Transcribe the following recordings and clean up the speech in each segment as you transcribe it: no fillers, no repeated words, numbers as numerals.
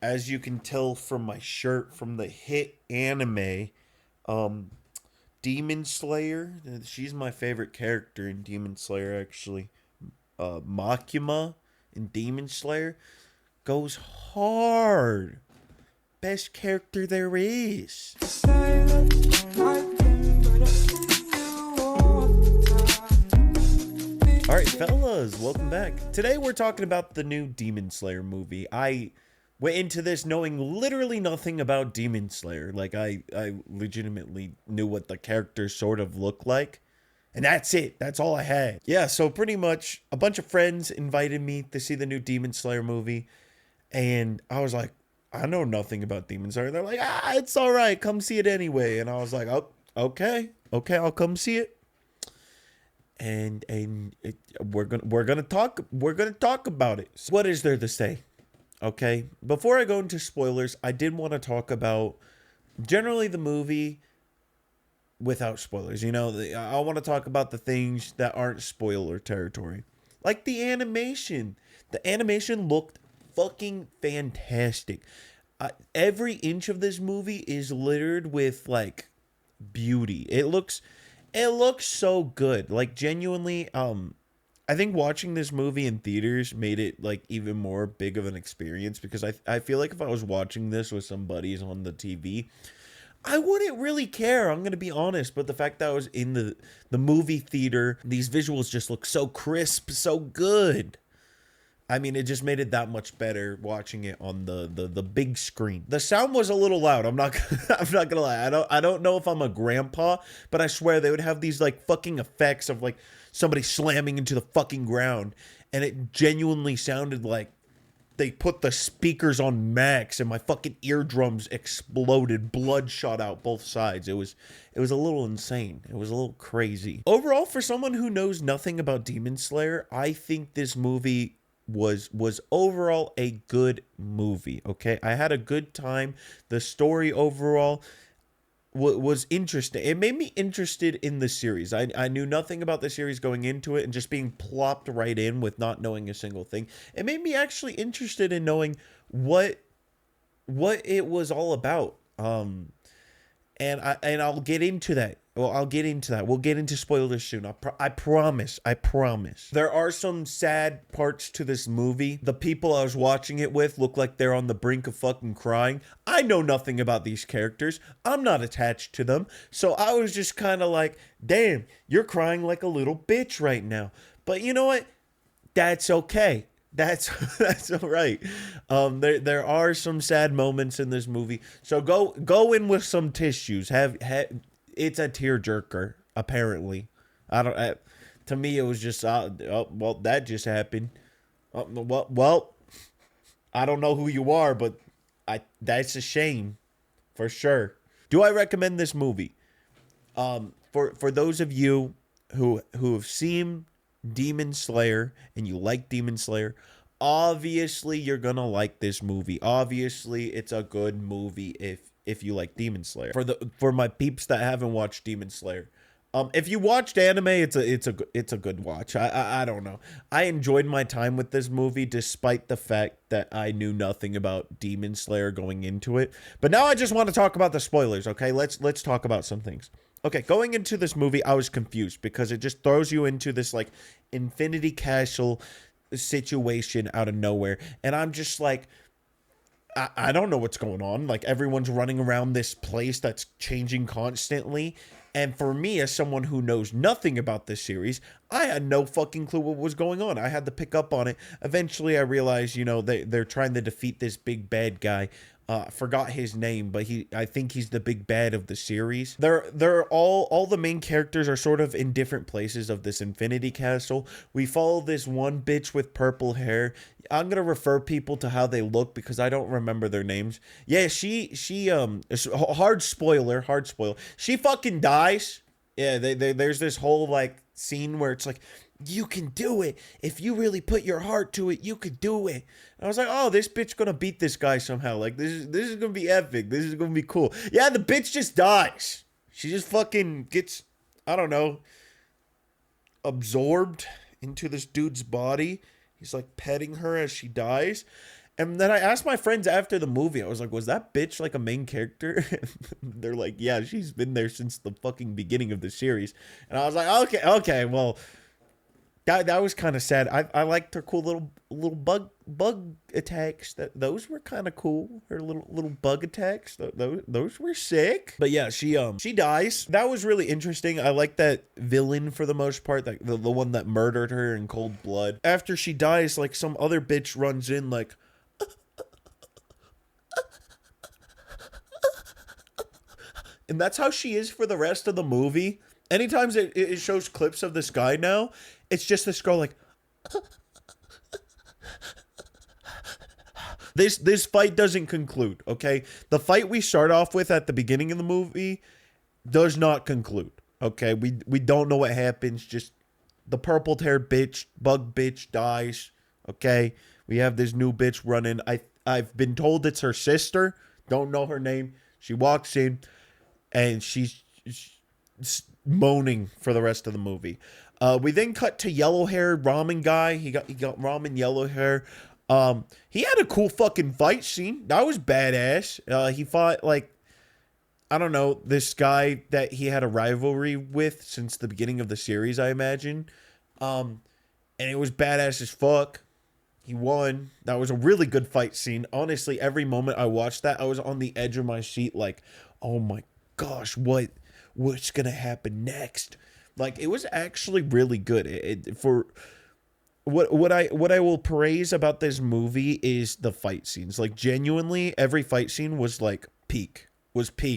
As you can tell from my shirt from the hit anime, um, Demon Slayer. She's my favorite character in Demon Slayer, actually. Makima in Demon Slayer goes hard. Best character there is. All right, fellas, welcome back. Today we're talking about the new Demon Slayer movie. I went into this knowing literally nothing about Demon Slayer. Like I legitimately knew what the characters sort of looked like. And that's it. That's all I had. Yeah, so pretty much a bunch of friends invited me to see the new Demon Slayer movie. And I was like, I know nothing about Demon Slayer. They're like, it's all right. Come see it anyway. And I was like, oh, okay. Okay, I'll come see it. We're gonna talk about it. So what is there to say? Okay. Before I go into spoilers, I did want to talk about generally the movie without spoilers. I want to talk about the things that aren't spoiler territory, like the animation. The animation looked fucking fantastic. Every inch of this movie is littered with like beauty. It looks so good. Like genuinely, I think watching this movie in theaters made it like even more big of an experience because I feel like if I was watching this with some buddies on the TV, I wouldn't really care. I'm gonna be honest, but the fact that I was in the movie theater, these visuals just look so crisp, so good. I mean, it just made it that much better watching it on the big screen. The sound was a little loud. I'm not I'm not gonna lie. I don't know if I'm a grandpa, but I swear they would have these like fucking effects of like somebody slamming into the fucking ground, and it genuinely sounded like they put the speakers on max and my fucking eardrums exploded, blood shot out both sides. It was a little insane. It was a little crazy. Overall, for someone who knows nothing about Demon Slayer, I think this movie was overall a good movie. Okay, I had a good time. The story overall was interesting. It made me interested in the series. I knew nothing about the series going into it, and just being plopped right in with not knowing a single thing, it made me actually interested in knowing what it was all about. And I'll get into that. Well, I'll get into that. We'll get into spoilers soon. I promise. I promise. There are some sad parts to this movie. The people I was watching it with look like they're on the brink of fucking crying. I know nothing about these characters. I'm not attached to them. So I was just kind of like, damn, you're crying like a little bitch right now. But you know what? That's okay. That's that's all right. There are some sad moments in this movie, so go in with some tissues. Have it's a tearjerker apparently. I don't. To me, it was just oh, well, that just happened. Well, I don't know who you are, but I that's a shame for sure. Do I recommend this movie? For those of you who have seen Demon Slayer and you like Demon Slayer, obviously you're gonna like this movie. Obviously, it's a good movie if you like Demon Slayer. For my peeps that haven't watched Demon Slayer, if you watched anime, it's a good watch. I don't know. I enjoyed my time with this movie despite the fact that I knew nothing about Demon Slayer going into it. But now I just want to talk about the spoilers. Okay, let's talk about some things. Okay, going into this movie, I was confused because it just throws you into this like Infinity Castle situation out of nowhere, and I'm just like, I don't know what's going on. Like everyone's running around this place that's changing constantly. And for me, as someone who knows nothing about this series, I had no fucking clue what was going on. I had to pick up on it. Eventually, I realized, they're trying to defeat this big bad guy. Forgot his name, but I think he's the big bad of the series. They're all the main characters are sort of in different places of this Infinity Castle. We follow this one bitch with purple hair. I'm gonna refer people to how they look because I don't remember their names. Yeah, she hard spoiler. She fucking dies. Yeah, there's this whole like scene where it's like, you can do it. If you really put your heart to it, you could do it. And I was like, oh, this bitch gonna beat this guy somehow. Like this is gonna be epic. This is gonna be cool. Yeah, the bitch just dies. She just fucking gets, I don't know, absorbed into this dude's body. He's like petting her as she dies. And then I asked my friends after the movie, I was like, was that bitch like a main character? They're like, yeah, she's been there since the fucking beginning of the series. And I was like, okay, well, that was kind of sad. I liked her cool little bug attacks. Those were kind of cool. Her little bug attacks. Those were sick. But yeah, she dies. That was really interesting. I like that villain for the most part. Like the one that murdered her in cold blood. After she dies, like some other bitch runs in like. And that's how she is for the rest of the movie. Anytime it shows clips of this guy now, it's just this girl like. This fight doesn't conclude, okay? The fight we start off with at the beginning of the movie does not conclude, okay? We don't know what happens. Just the purple-haired bug bitch dies, okay? We have this new bitch running. I've been told it's her sister. Don't know her name. She walks in, and she's moaning for the rest of the movie. We then cut to yellow-haired ramen guy. He got ramen yellow hair. He had a cool fucking fight scene. That was badass. He fought like, I don't know, this guy that he had a rivalry with since the beginning of the series, I imagine. And it was badass as fuck. He won. That was a really good fight scene. Honestly, every moment I watched that, I was on the edge of my seat like, oh my gosh, what's gonna happen next? Like, it was actually really good. For what I will praise about this movie is the fight scenes. Like, genuinely, every fight scene was like peak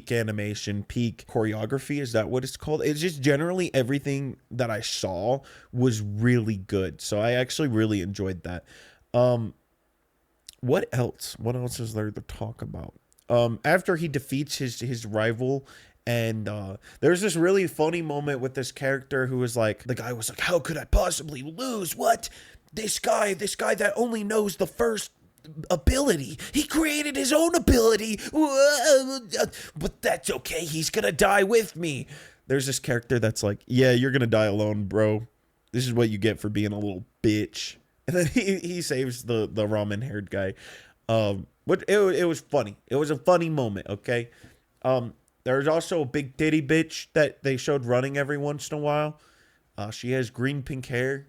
animation, peak choreography. Is that what it's called? It's just generally everything that I saw was really good. So I actually really enjoyed that. What else is there to talk about? After he defeats his rival, and there's this really funny moment with this character who was like, the guy was like, how could I possibly lose? What? This guy that only knows the first ability. He created his own ability. But that's okay. He's gonna die with me. There's this character that's like, yeah, you're gonna die alone, bro. This is what you get for being a little bitch. And then he saves the ramen haired guy. But it was funny. It was a funny moment, okay? There's also a big titty bitch that they showed running every once in a while. She has green pink hair.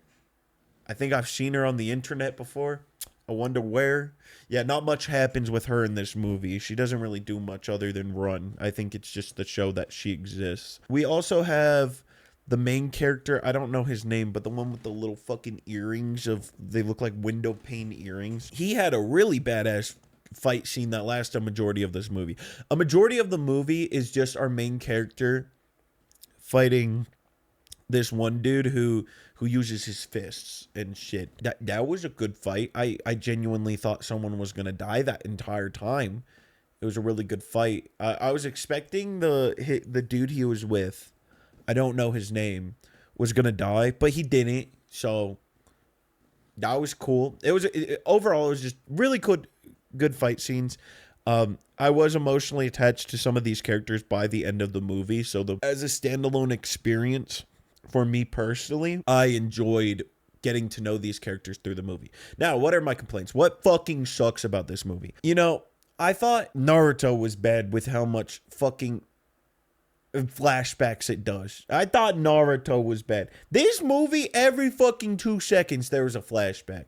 I think I've seen her on the internet before. I wonder where. Yeah, not much happens with her in this movie. She doesn't really do much other than run. I think it's just to show that she exists. We also have the main character. I don't know his name, but the one with the little fucking earrings they look like window pane earrings. He had a really badass fight scene that lasts a majority of this movie. A majority of the movie is just our main character fighting this one dude who uses his fists and shit. That was a good fight. I genuinely thought someone was gonna die that entire time. It was a really good fight. I was expecting the dude he was with, I don't know his name, was gonna die, but he didn't. So that was cool. Overall, it was just really good fight scenes. I was emotionally attached to some of these characters by the end of the movie. So as a standalone experience, for me personally, I enjoyed getting to know these characters through the movie. Now, what are my complaints? What fucking sucks about this movie? You know, I thought Naruto was bad with how much fucking flashbacks it does. I thought Naruto was bad. This movie, every fucking 2 seconds, there was a flashback.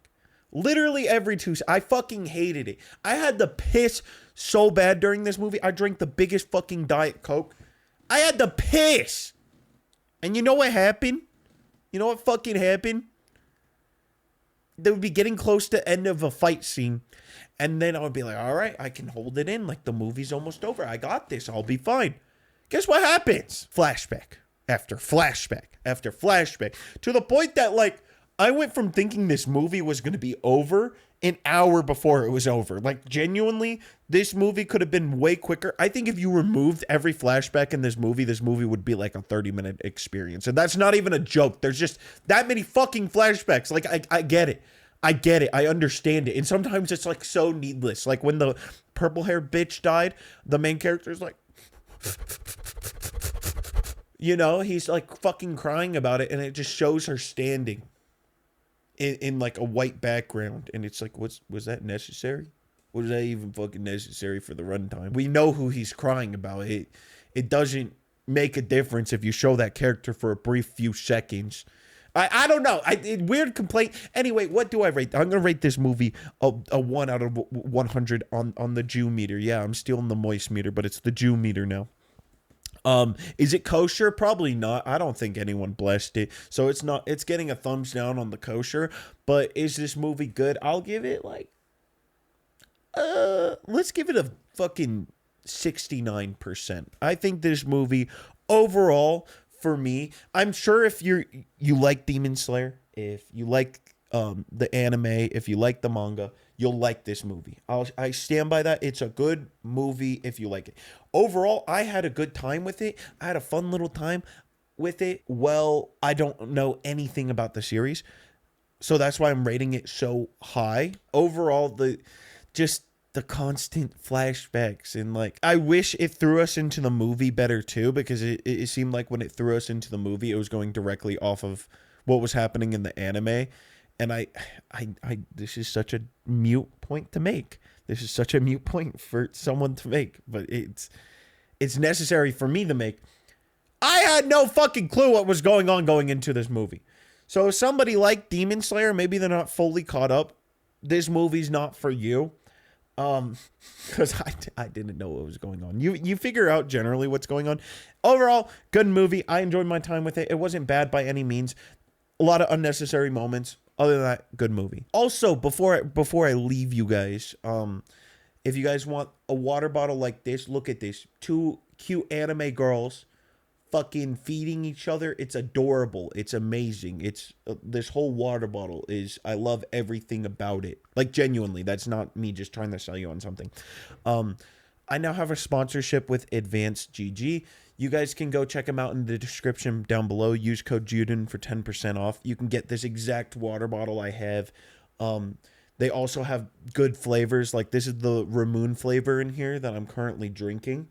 Literally every 2 I fucking hated it. I had to piss so bad during this movie. I drank the biggest fucking Diet Coke. I had to piss. And you know what happened? You know what fucking happened? They would be getting close to the end of a fight scene. And then I would be like, all right, I can hold it in. Like, the movie's almost over. I got this. I'll be fine. Guess what happens? Flashback after flashback after flashback. To the point that, like, I went from thinking this movie was going to be over an hour before it was over. Like, genuinely, this movie could have been way quicker. I think if you removed every flashback in this movie would be like a 30-minute experience. And that's not even a joke. There's just that many fucking flashbacks. Like, I get it. I get it. I understand it. And sometimes it's like so needless. Like when the purple hair bitch died, the main character's like, you know, he's like fucking crying about it. And it just shows her standing in like a white background, and it's like, was that necessary? Was that even fucking necessary for the runtime? We know who he's crying about. It doesn't make a difference if you show that character for a brief few seconds. I don't know. Weird complaint. Anyway, what do I rate? I'm gonna rate this movie a 1 out of 100 on the Jew meter. Yeah, I'm still in the moist meter, but it's the Jew meter now. Is it kosher? Probably not. I don't think anyone blessed it. So it's not, it's getting a thumbs down on the kosher. But is this movie good? I'll give it like, let's give it a fucking 69%. I think this movie overall, for me, I'm sure if you like Demon Slayer, if you like the anime, if you like the manga, you'll like this movie. I stand by that. It's a good movie if you like it. Overall, I had a good time with it. I had a fun little time with it. Well, I don't know anything about the series, so that's why I'm rating it so high. Overall, the constant flashbacks, and like, I wish it threw us into the movie better too, because it seemed like when it threw us into the movie, it was going directly off of what was happening in the anime. And I this is such a mute point to make. This is such a mute point for someone to make, but it's necessary for me to make. I had no fucking clue what was going on going into this movie. So if somebody like Demon Slayer, maybe they're not fully caught up, this movie's not for you. Because I didn't know what was going on. You figure out generally what's going on. Overall, good movie. I enjoyed my time with it. It wasn't bad by any means. A lot of unnecessary moments. Other than that, good movie. Also, before I leave you guys, if you guys want a water bottle like this, look at this. 2 cute anime girls fucking feeding each other. It's adorable. It's amazing. It's this whole water bottle is, I love everything about it. Like, genuinely, that's not me just trying to sell you on something. I now have a sponsorship with Advanced GG. You guys can go check them out in the description down below. Use code Juden for 10% off. You can get this exact water bottle I have. They also have good flavors. Like, this is the Ramune Flavor in here that I'm currently drinking,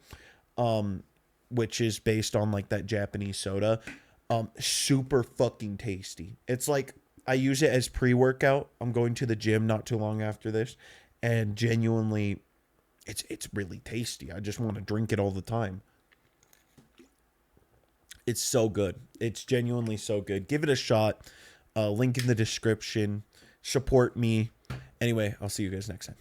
which is based on like that Japanese soda. Super fucking tasty. It's like, I use it as pre-workout. I'm going to the gym not too long after this, and genuinely, it's really tasty. I just want to drink it all the time. It's so good. It's genuinely so good. Give it a shot. Link in the description. Support me. Anyway, I'll see you guys next time.